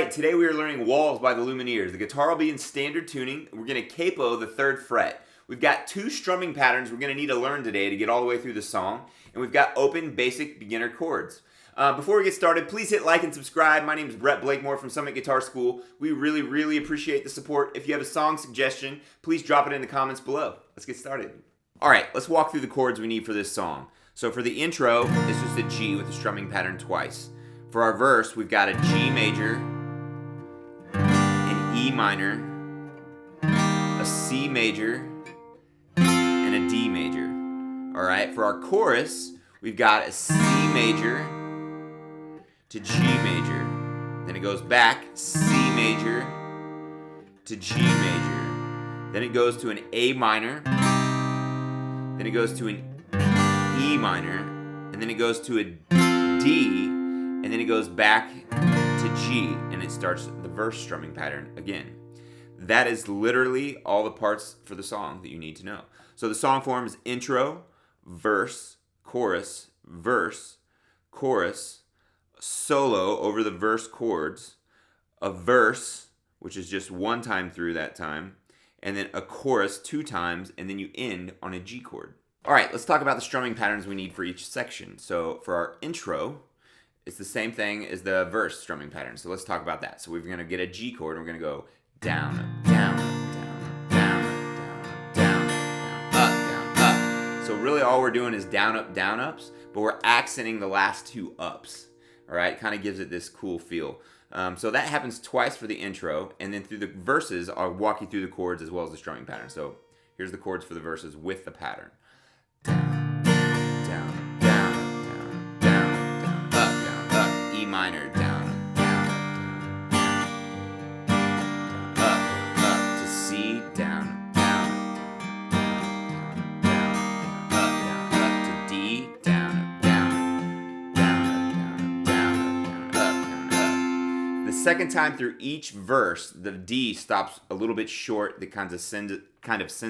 right, today we are learning Walls by the Lumineers. The guitar will be in standard tuning. We're going to capo the 3rd fret. We've got 2 strumming patterns we're going to need to learn today to get all the way through the song. And we've got open, basic, beginner chords. Before we get started, please hit like and subscribe. My name is Brett Blakemore from Summit Guitar School. We really appreciate the support. If you have a song suggestion, please drop it in the comments below. Let's get started. All right, let's walk through the chords we need for this song. So for the intro, it's just a G with a strumming pattern twice. For our verse, we've got a G major, an E minor, a C major, and a D major. All right, for our chorus, we've got a C major to G major. Then it goes back, C major to G major. Then it goes to an A minor. Then it goes to an E minor. And then it goes to a D. And then it goes back to G. And it starts the verse strumming pattern again. That is literally all the parts for the song that you need to know. So the song form is intro, verse, chorus, solo over the verse chords, a verse, which is just one time through that time, and then a chorus 2 times, and then you end on a G chord. All right, let's talk about the strumming patterns we need for each section. So for our intro, it's the same thing as the verse strumming pattern. So let's talk about that. So we're going to get a G chord, and we're going to go down, up, down, up, down, up, down, up, down, up, down, up. So really all we're doing is down, ups, but we're accenting the last 2 ups. All right, kind of gives it this cool feel. So that happens twice for the intro, and then through the verses, I'll walk you through the chords as well as the strumming pattern. So here's the chords for the verses with the pattern. Down, down, down, down, down, down, up, E minor, down, down, down, up to C, down, down, down, down, up to D, down, down, down, down, down, up. The second time through each verse, the D stops a little bit short. That kind of sends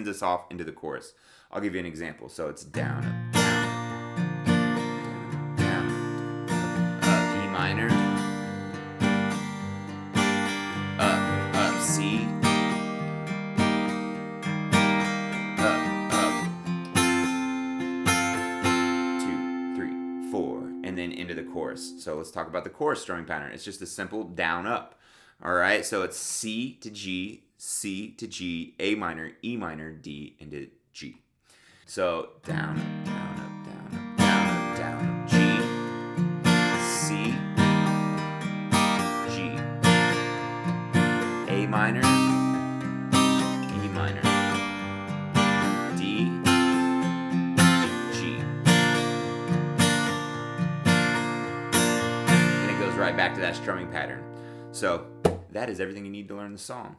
us off into the chorus. I'll give you an example. So it's down, up, down, down, up, E minor, up, C, up, 2, 3, 4, and then into the chorus. So let's talk about the chorus strumming pattern. It's just a simple down, up. All right, so it's C to G, C to G, A minor, E minor, D, into G. So down, down, up, down, up, down, up, down, up, G, C, G, A minor, E minor, D, G. And it goes right back to that strumming pattern. So that is everything you need to learn the song.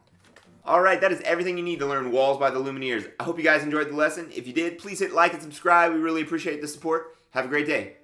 All right, that is everything you need to learn Walls by the Lumineers. I hope you guys enjoyed the lesson. If you did, please hit like and subscribe. We really appreciate the support. Have a great day.